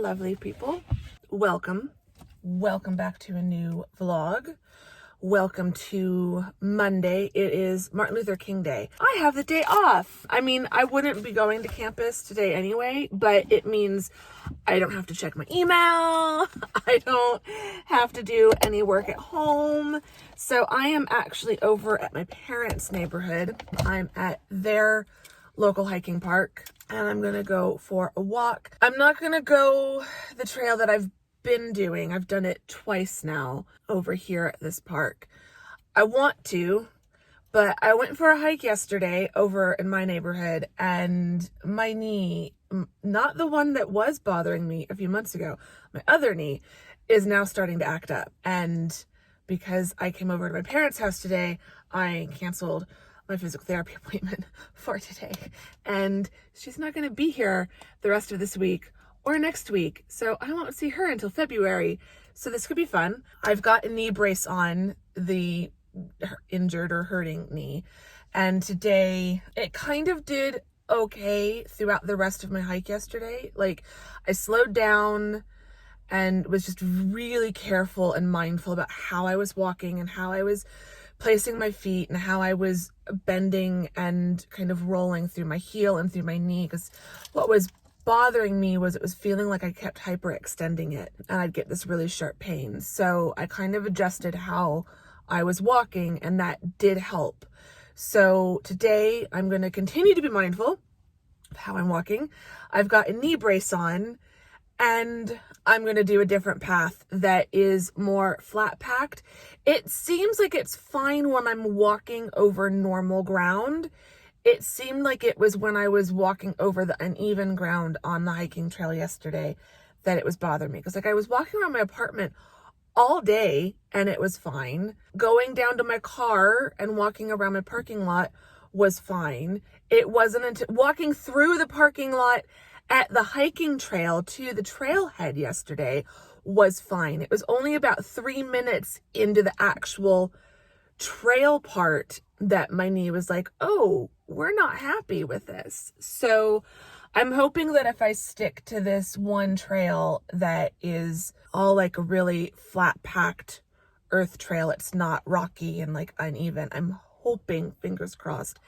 lovely people. Welcome back to a new vlog. Welcome to Monday. It is Martin Luther King Day. I have the day off. I mean, I wouldn't be going to campus today anyway, but it means I don't have to check my email. I don't have to do any work at home. So I am actually over at my parents' neighborhood. I'm at their local hiking park and I'm gonna go for a walk. I'm not gonna go the trail that I've been doing. I've done it twice now over here at this park. I want to, but I went for a hike yesterday over in my neighborhood and my knee, not the one that was bothering me a few months ago, my other knee is now starting to act up. And because I came over to my parents' house today, I canceled my physical therapy appointment for today. And she's not going to be here the rest of this week or next week. So I won't see her until February. So this could be fun. I've got a knee brace on the injured or hurting knee. And today it kind of did okay throughout the rest of my hike yesterday. Like I slowed down and was just really careful and mindful about how I was walking and how I was placing my feet and how I was bending and kind of rolling through my heel and through my knee, because what was bothering me was it was feeling like I kept hyperextending it and I'd get this really sharp pain. So I kind of adjusted how I was walking and that did help. So today I'm going to continue to be mindful of how I'm walking. I've got a knee brace on and I'm going to do a different path that is more flat packed. It seems like it's fine when I'm walking over normal ground. It seemed like it was when I was walking over the uneven ground on the hiking trail yesterday that it was bothering me. Because like I was walking around my apartment all day and it was fine. Going down to my car and walking around my parking lot was fine. It wasn't until walking through the parking lot at the hiking trail to the trailhead yesterday was fine. It was only about 3 minutes into the actual trail part that my knee was like, oh, we're not happy with this. So I'm hoping that if I stick to this one trail that is all like a really flat packed earth trail, it's not rocky and like uneven, I'm hoping, fingers crossed,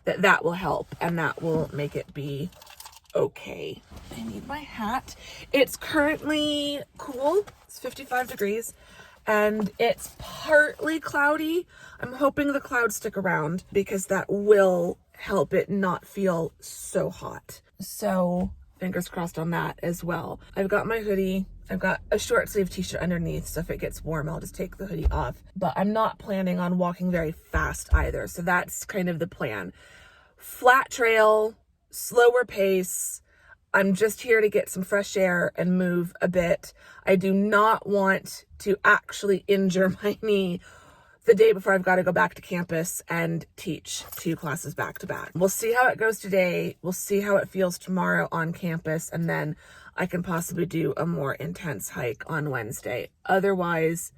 that that will help and that will make it be okay. I need my hat. It's currently cool. It's 55 degrees and it's partly cloudy. I'm hoping the clouds stick around because that will help it not feel so hot. So fingers crossed on that as well. I've got my hoodie. I've got a short sleeve t-shirt underneath, so if it gets warm, I'll just take the hoodie off. But I'm not planning on walking very fast either. So that's kind of the plan. Flat trail, slower pace. I'm just here to get some fresh air and move a bit. I do not want to actually injure my knee the day before I've got to go back to campus and teach 2 classes back to back. We'll see how it goes today. We'll see how it feels tomorrow on campus. And then I can possibly do a more intense hike on Wednesday. Otherwise,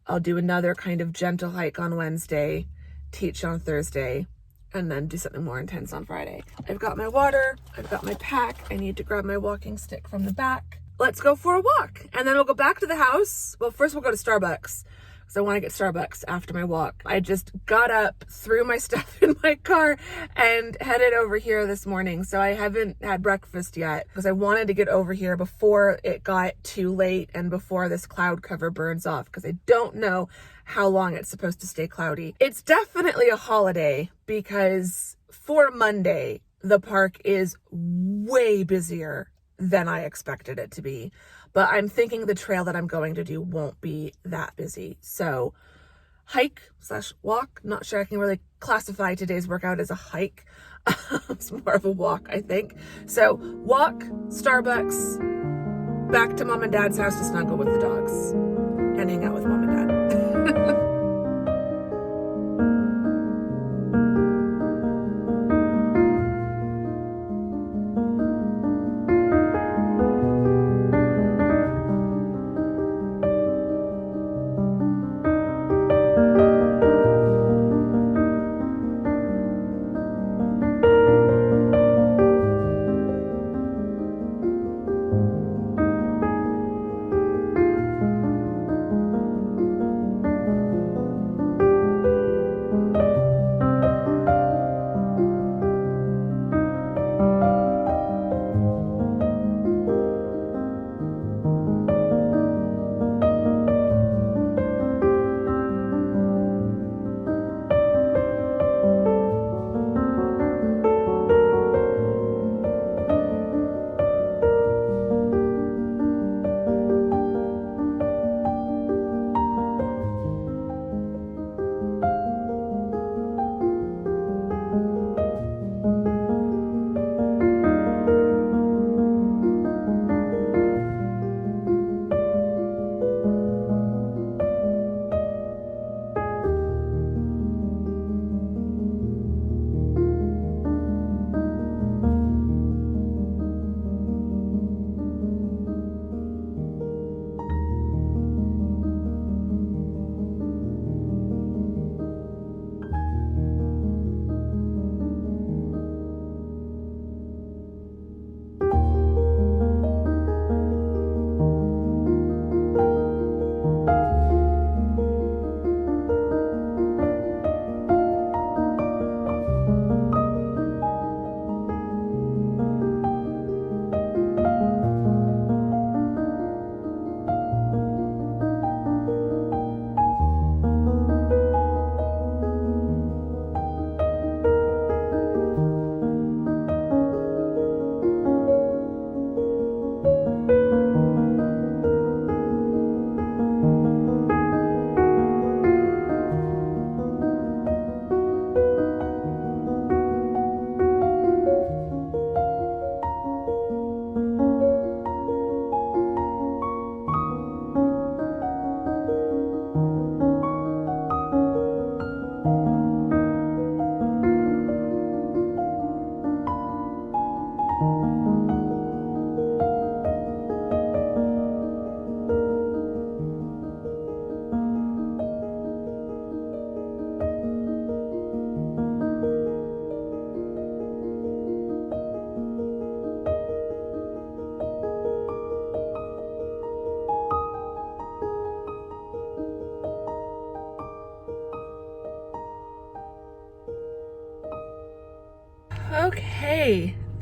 I'll do another kind of gentle hike on Wednesday, teach on Thursday, and then do something more intense on Friday. I've got my water, I've got my pack. I need to grab my walking stick from the back. Let's go for a walk. And then we'll go back to the house. Well, first we'll go to Starbucks because I want to get Starbucks after my walk. I just got up, threw my stuff in my car and headed over here this morning. So I haven't had breakfast yet because I wanted to get over here before it got too late and before this cloud cover burns off, because I don't know how long it's supposed to stay cloudy. It's definitely a holiday because for Monday, the park is way busier than I expected it to be. But I'm thinking the trail that I'm going to do won't be that busy. So hike/walk, not sure I can really classify today's workout as a hike. It's more of a walk, I think. So walk, Starbucks, back to mom and dad's house to snuggle with the dogs and hang out with mom and dad.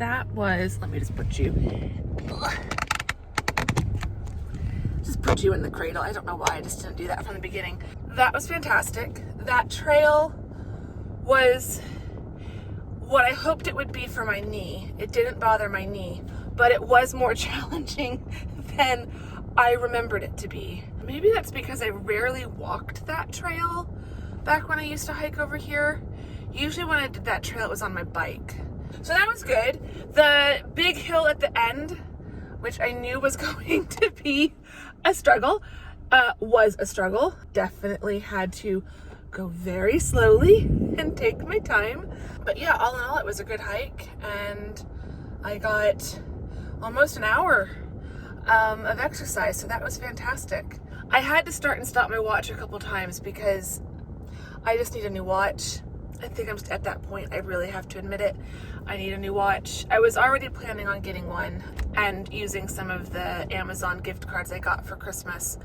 That was, let me just put you in the cradle. I don't know why I just didn't do that from the beginning. That was fantastic. That trail was what I hoped it would be for my knee. It didn't bother my knee, but it was more challenging than I remembered it to be. Maybe that's because I rarely walked that trail back when I used to hike over here. Usually when I did that trail, it was on my bike. So that was good. The big hill at the end, which I knew was going to be a struggle, was a struggle. Definitely had to go very slowly and take my time. But yeah, all in all, it was a good hike, and I got almost an hour of exercise, so that was fantastic. I had to start and stop my watch a couple times because I just need a new watch. I think I'm at that point, I really have to admit it. I need a new watch. I was already planning on getting one and using some of the Amazon gift cards I got for Christmas.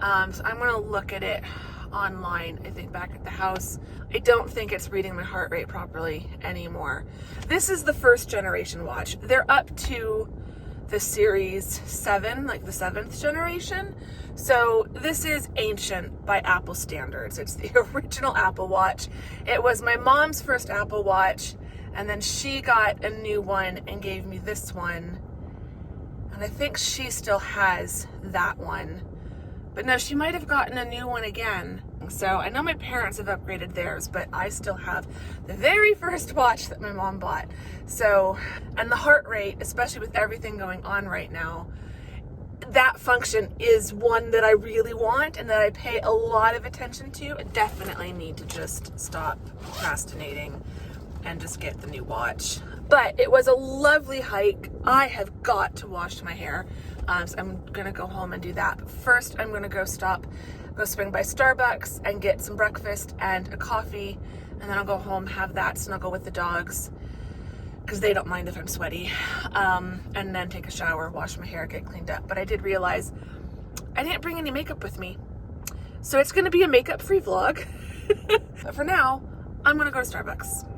So I'm gonna look at it online, I think, back at the house. I don't think it's reading my heart rate properly anymore. This is the first generation watch. They're up to the Series 7, like the 7th generation. So this is ancient by Apple standards. It's the original Apple Watch. It was my mom's first Apple Watch, and then she got a new one and gave me this one. And I think she still has that one. But no, she might have gotten a new one again. So I know my parents have upgraded theirs, but I still have the very first watch that my mom bought. So, and the heart rate, especially with everything going on right now, that function is one that I really want and that I pay a lot of attention to. I definitely need to just stop procrastinating and just get the new watch. But it was a lovely hike. I have got to wash my hair. So I'm gonna go home and do that. But first I'm gonna go swing by Starbucks and get some breakfast and a coffee. And then I'll go home, have that, snuggle with the dogs, because they don't mind if I'm sweaty. And then take a shower, wash my hair, get cleaned up. But I did realize I didn't bring any makeup with me. So it's gonna be a makeup-free vlog. But for now, I'm gonna go to Starbucks.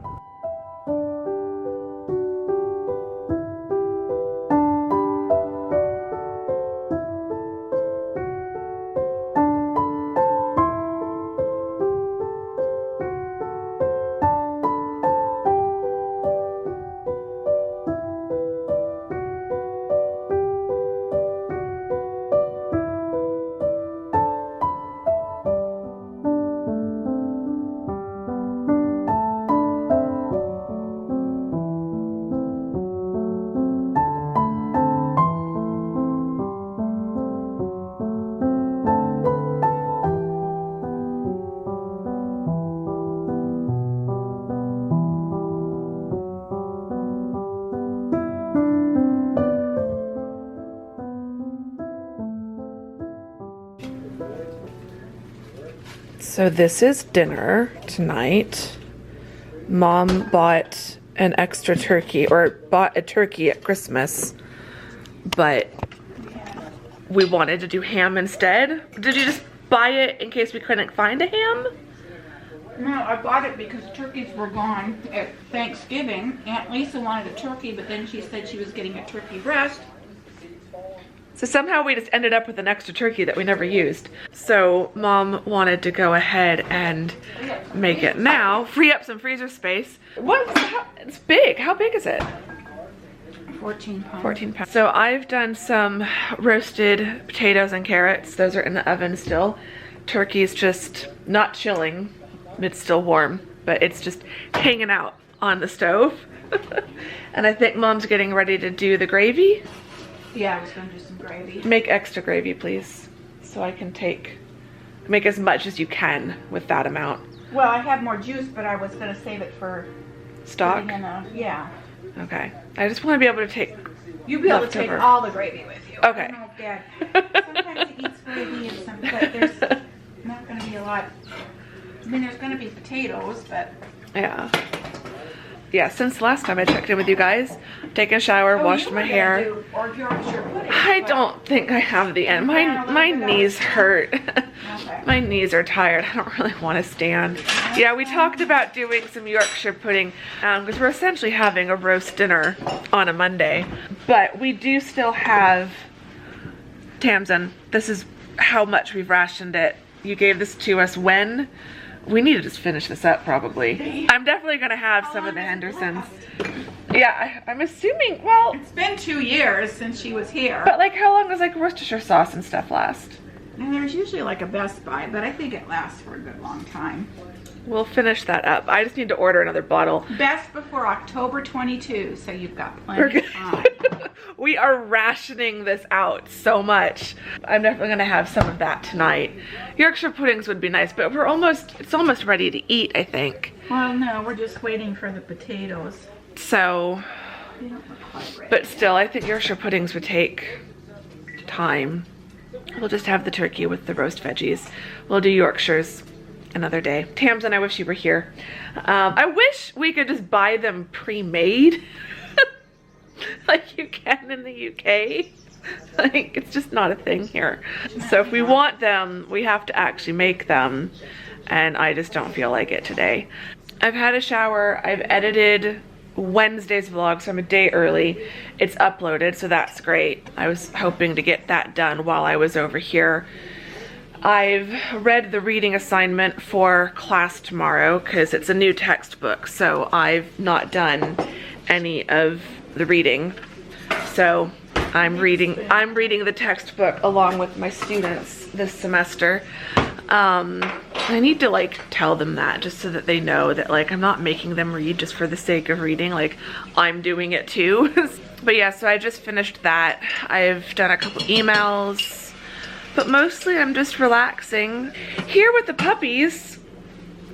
So this is dinner tonight. Mom bought an extra turkey, or bought a turkey at Christmas, but we wanted to do ham instead. Did you just buy it in case we couldn't find a ham? No, I bought it because turkeys were gone at Thanksgiving. Aunt Lisa wanted a turkey, but then she said she was getting a turkey breast. So somehow we just ended up with an extra turkey that we never used. So Mom wanted to go ahead and make it now, free up some freezer space. It's big. How big is it? 14 pounds. 14 pounds. So I've done some roasted potatoes and carrots. Those are in the oven still. Turkey's just not chilling. It's still warm, but it's just hanging out on the stove. And I think Mom's getting ready to do the gravy. Yeah, I was going to do some gravy. Make extra gravy, please, so I can make as much as you can with that amount. Well, I have more juice, but I was going to save it for stock. Yeah. Okay. I just want to be able to take. You'll be able to take all the gravy with you. Okay. I don't know if Dad. Sometimes he eats gravy and some, but there's not going to be a lot. I mean, there's going to be potatoes, but yeah. Yeah, since last time I checked in with you guys, taken a shower, washed my hair. Or your pudding, I don't think I have the end. My knees hurt. Okay. My knees are tired. I don't really want to stand. Yeah, we talked about doing some Yorkshire pudding because we're essentially having a roast dinner on a Monday. But we do still have Tamsin. This is how much we've rationed it. You gave this to us when? We need to just finish this up probably. I'm definitely going to have some of the Hendersons. Yeah, I'm assuming, well... It's been 2 years since she was here. But like how long does like Worcestershire sauce and stuff last? And there's usually like a Best Buy, but I think it lasts for a good long time. We'll finish that up. I just need to order another bottle. Best before October 22, so you've got plenty of time. We are rationing this out so much. I'm definitely gonna have some of that tonight. Yorkshire puddings would be nice, but it's almost ready to eat, I think. Well, no, we're just waiting for the potatoes. So, They don't look quite ready but still, I think Yorkshire puddings would take time. We'll just have the turkey with the roast veggies. We'll do Yorkshires another day. Tamsin, I wish you were here. I wish we could just buy them pre-made like you can in the UK. Like, it's just not a thing here. So if we want them, we have to actually make them, and I just don't feel like it today. I've had a shower. I've edited Wednesday's vlog, so I'm a day early. It's uploaded, so that's great. I was hoping to get that done while I was over here. I've read the reading assignment for class tomorrow because it's a new textbook, so I've not done any of the reading. So I'm reading the textbook along with my students this semester. I need to like tell them that just so that they know that like I'm not making them read just for the sake of reading, like I'm doing it too. But yeah, so I just finished that. I've done a couple emails, but mostly I'm just relaxing. Here with the puppies,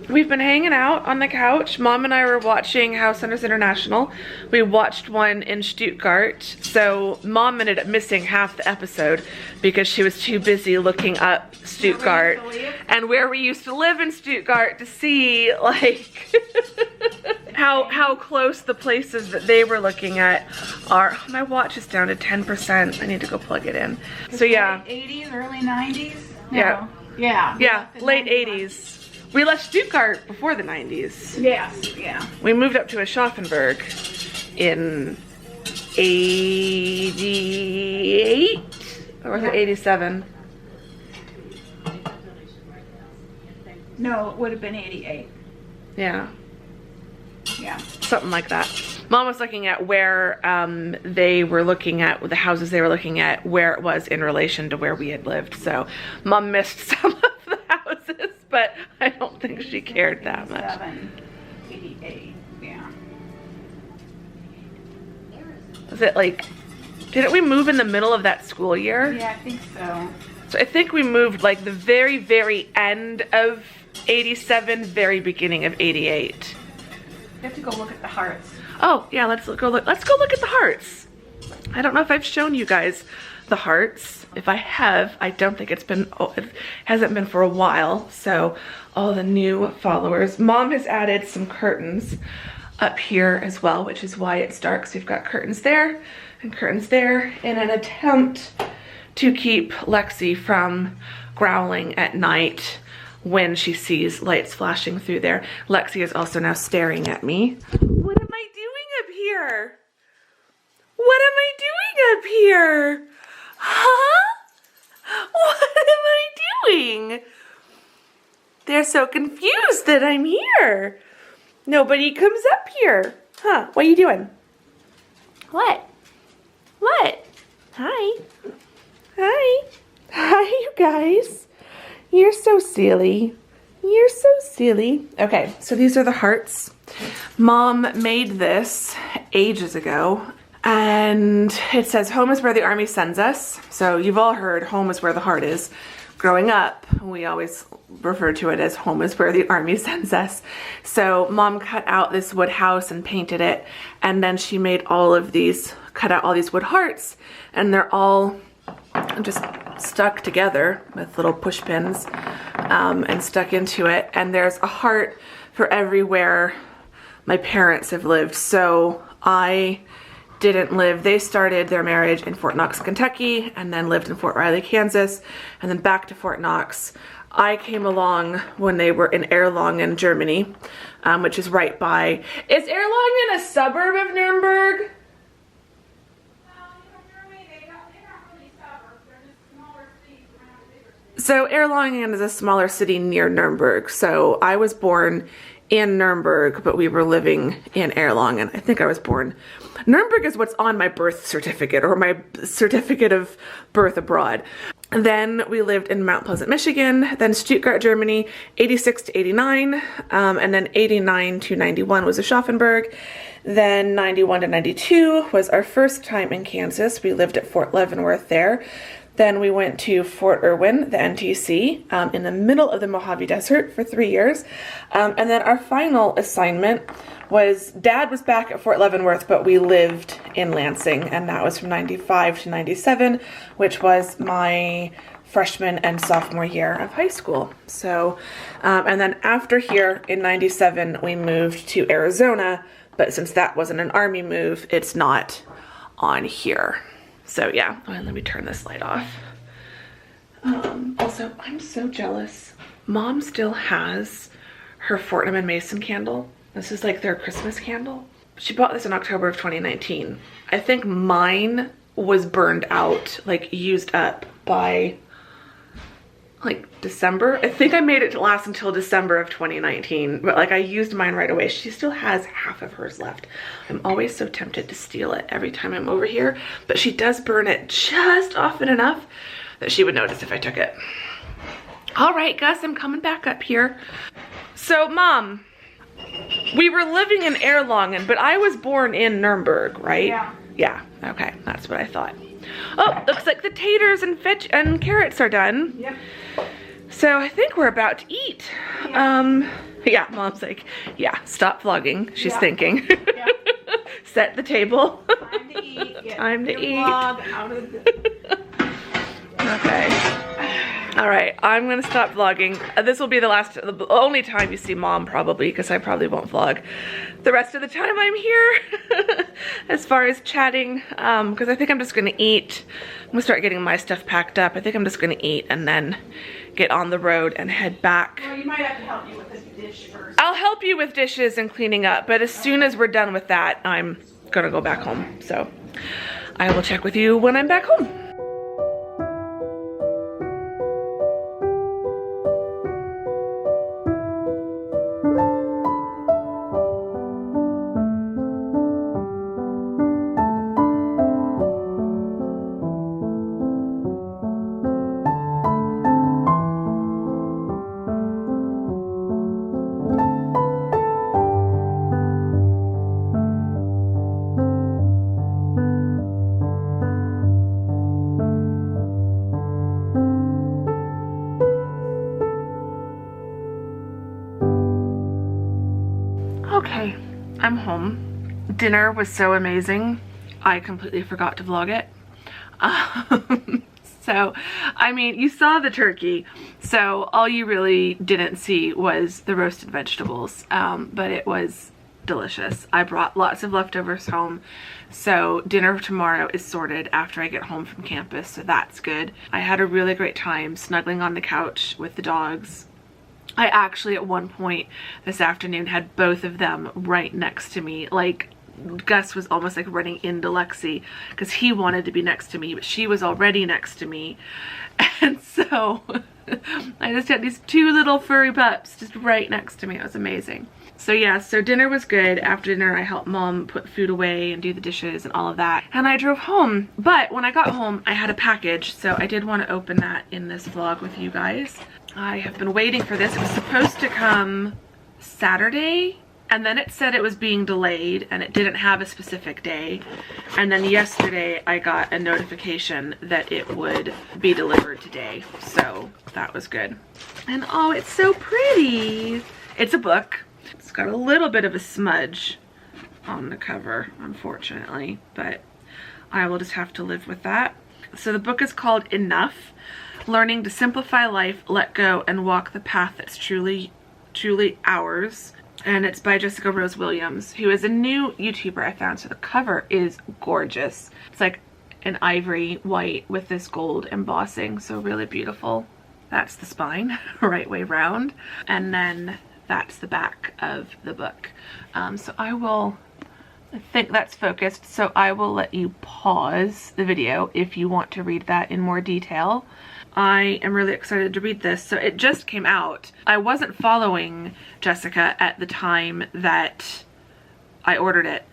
we've been hanging out on the couch. Mom and I were watching House Hunters International. We watched one in Stuttgart. So Mom ended up missing half the episode because she was too busy looking up Stuttgart and where we used to live in Stuttgart to see like how close the places that they were looking at are. My watch is down to 10%. I need to go plug it in. So yeah. Late 80s, early 90s? No. Yeah. Yeah. Yeah, late 80s. We left Stuttgart before the 90s. Yes, yeah. We moved up to Aschaffenburg in 88, or was it 87? No, it would have been 88. Yeah, Yeah. something like that. Mom was looking at where they were looking at, the houses they were looking at, where it was in relation to where we had lived. So Mom missed some of the houses, but I don't think she cared that much. 88, yeah. Was it like, didn't we move in the middle of that school year? Yeah, I think so. So I think we moved like the very, very end of 87, very beginning of 88. You have to go look at the hearts. Oh yeah, let's go look at the hearts. I don't know if I've shown you guys the hearts. If I have, I don't think it hasn't been for a while. So all the new followers. Mom has added some curtains up here as well, which is why it's dark. So we've got curtains there and curtains there in an attempt to keep Lexi from growling at night when she sees lights flashing through there. Lexi is also now staring at me. What am I doing up here? What am I doing up here? Huh? What am I doing? They're so confused that I'm here. Nobody comes up here. Huh, what are you doing? What? What? Hi. Hi. Hi, you guys. You're so silly. You're so silly. Okay, so these are the hearts. Mom made this ages ago. And it says, home is where the army sends us. So you've all heard home is where the heart is. Growing up, we always referred to it as home is where the army sends us. So Mom cut out this wood house and painted it. And then she made all of these, cut out all these wood hearts. And they're all just stuck together with little push pins and stuck into it. And there's a heart for everywhere my parents have lived. So I didn't live, they started their marriage in Fort Knox, Kentucky, and then lived in Fort Riley, Kansas, and then back to Fort Knox. I came along when they were in Erlangen, Germany, which is right by, is Erlangen a suburb of Nuremberg? So Erlangen is a smaller city near Nuremberg. So I was born in Nuremberg, but we were living in Erlangen. I think I was born. Nuremberg is what's on my birth certificate or my certificate of birth abroad. Then we lived in Mount Pleasant, Michigan, then Stuttgart, Germany, 86 to 89, and then 89 to 91 was Aschaffenburg. Then 91 to 92 was our first time in Kansas. We lived at Fort Leavenworth there. Then we went to Fort Irwin, the NTC, in the middle of the Mojave Desert for 3 years. And then our final assignment was, Dad was back at Fort Leavenworth, but we lived in Lansing, and that was from 95 to 97, which was my freshman and sophomore year of high school. So, and then after here in 97, we moved to Arizona, but since that wasn't an Army move, it's not on here. So yeah, let me turn this light off. Also, I'm so jealous. Mom still has her Fortnum and Mason candle. This is like their Christmas candle. She bought this in October of 2019. I think mine was burned out, like used up by like December. I think I made it to last until December of 2019, but like I used mine right away. She still has half of hers left. I'm always so tempted to steal it every time I'm over here, but she does burn it just often enough that she would notice if I took it. All right, Gus, I'm coming back up here. So Mom, we were living in Erlangen, but I was born in Nuremberg, right? Yeah. Yeah, okay, that's what I thought. Oh, looks like the taters and carrots are done. Yep. So I think we're about to eat. Yeah. Yeah, Mom's like, yeah, stop vlogging. She's Yeah. thinking. Yeah. Set the table. Time to eat. Get Time to your eat. vlog out of the... Okay. All right, I'm gonna stop vlogging. This will be the only time you see Mom probably, because I probably won't vlog the rest of the time I'm here as far as chatting, because I think I'm just gonna eat. I'm gonna start getting my stuff packed up. I think I'm just gonna eat and then get on the road and head back. Well, you might have to help me with the dish first. I'll help you with dishes and cleaning up, but as soon as we're done with that, I'm gonna go back home. So I will check with you when I'm back home. Okay, I'm home. Dinner was so amazing, I completely forgot to vlog it. So, I mean, you saw the turkey, so all you really didn't see was the roasted vegetables, but it was delicious. I brought lots of leftovers home, so dinner tomorrow is sorted after I get home from campus, so that's good. I had a really great time snuggling on the couch with the dogs. I actually at one point this afternoon had both of them right next to me. Like, Gus was almost like running into Lexi because he wanted to be next to me, but she was already next to me. And so I just had these two little furry pups just right next to me. It was amazing. So yeah, so dinner was good. After dinner, I helped Mom put food away and do the dishes and all of that. And I drove home. But when I got home, I had a package. So I did want to open that in this vlog with you guys. I have been waiting for this. It was supposed to come Saturday, and then it said it was being delayed and it didn't have a specific day. And then yesterday I got a notification that it would be delivered today. So that was good. And oh, it's so pretty. It's a book. It's got a little bit of a smudge on the cover, unfortunately, but I will just have to live with that. So the book is called Enough: Learning to Simplify Life, Let Go, and Walk the Path That's Truly Ours. And it's by Jessica Rose Williams, who is a new YouTuber I found. So the cover is gorgeous. It's like an ivory white with this gold embossing, so really beautiful. That's the spine, right way round. And then that's the back of the book. So I think that's focused, so I will let you pause the video if you want to read that in more detail. I am really excited to read this. So it just came out. I wasn't following Jessica at the time that I ordered it,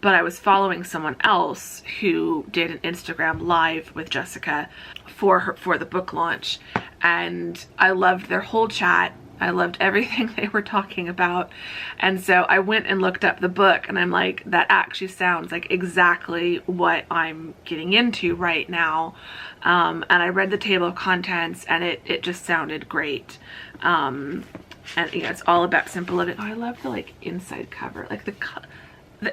but I was following someone else who did an Instagram live with Jessica for the book launch, and I loved their whole chat. I loved everything they were talking about. And so I went and looked up the book, and I'm like, that actually sounds like exactly what I'm getting into right now. And I read the table of contents, and it just sounded great. And you know, it's all about simple living. Oh, I love the like inside cover. Like the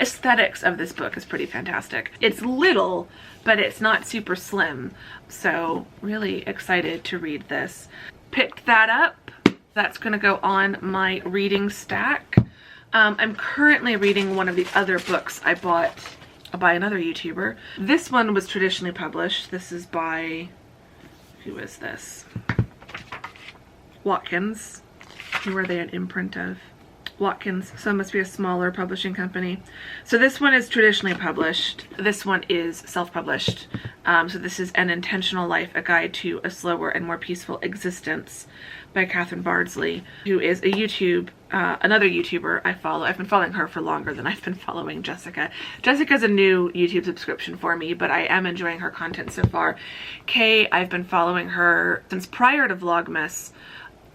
aesthetics of this book is pretty fantastic. It's little, but it's not super slim. So really excited to read this. Picked that up. That's going to go on my reading stack. I'm currently reading one of the other books I bought by another YouTuber. This one was traditionally published. This is by, who is this? Watkins. Who are they an imprint of? Watkins, so it must be a smaller publishing company. So this one is traditionally published. This one is self-published. So this is An Intentional Life, A Guide to a Slower and More Peaceful Existence by Catherine Bardsley, who is a another YouTuber I follow. I've been following her for longer than I've been following Jessica. Jessica's a new YouTube subscription for me, but I am enjoying her content so far. Kay, I've been following her since prior to Vlogmas.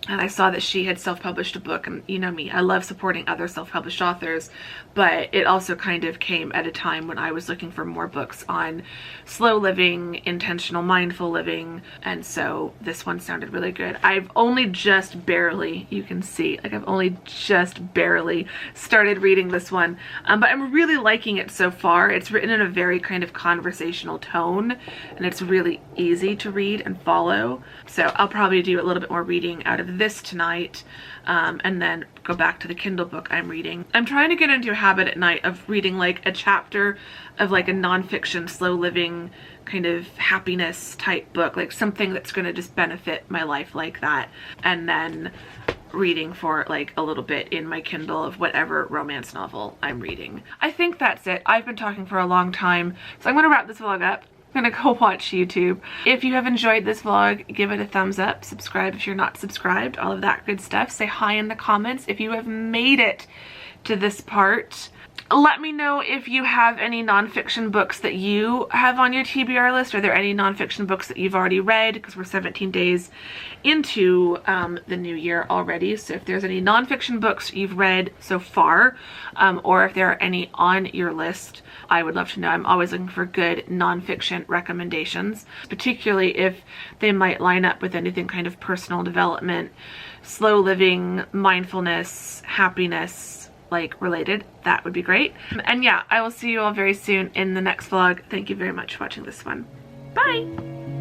And I saw that she had self-published a book, and you know me, I love supporting other self-published authors, but it also kind of came at a time when I was looking for more books on slow living, intentional, mindful living, and so this one sounded really good. I've only just barely, you can see, like I've only just barely started reading this one, but I'm really liking it so far. It's written in a very kind of conversational tone, and it's really easy to read and follow, so I'll probably do a little bit more reading out of this tonight, and then go back to the Kindle book I'm reading. I'm trying to get into a habit at night of reading like a chapter of like a nonfiction, slow living kind of happiness type book, like something that's going to just benefit my life like that, and then reading for like a little bit in my Kindle of whatever romance novel I'm reading. I think that's it. I've been talking for a long time, so I'm going to wrap this vlog up. I'm gonna go watch YouTube. If you have enjoyed this vlog, give it a thumbs up, subscribe if you're not subscribed, all of that good stuff. Say hi in the comments if you have made it to this part. Let me know if you have any nonfiction books that you have on your TBR list. Are there any nonfiction books that you've already read? Because we're 17 days into the new year already. So if there's any nonfiction books you've read so far, or if there are any on your list, I would love to know. I'm always looking for good nonfiction recommendations, particularly if they might line up with anything kind of personal development, slow living, mindfulness, happiness, like related. That would be great. And yeah, I will see you all very soon in the next vlog. Thank you very much for watching this one. Bye!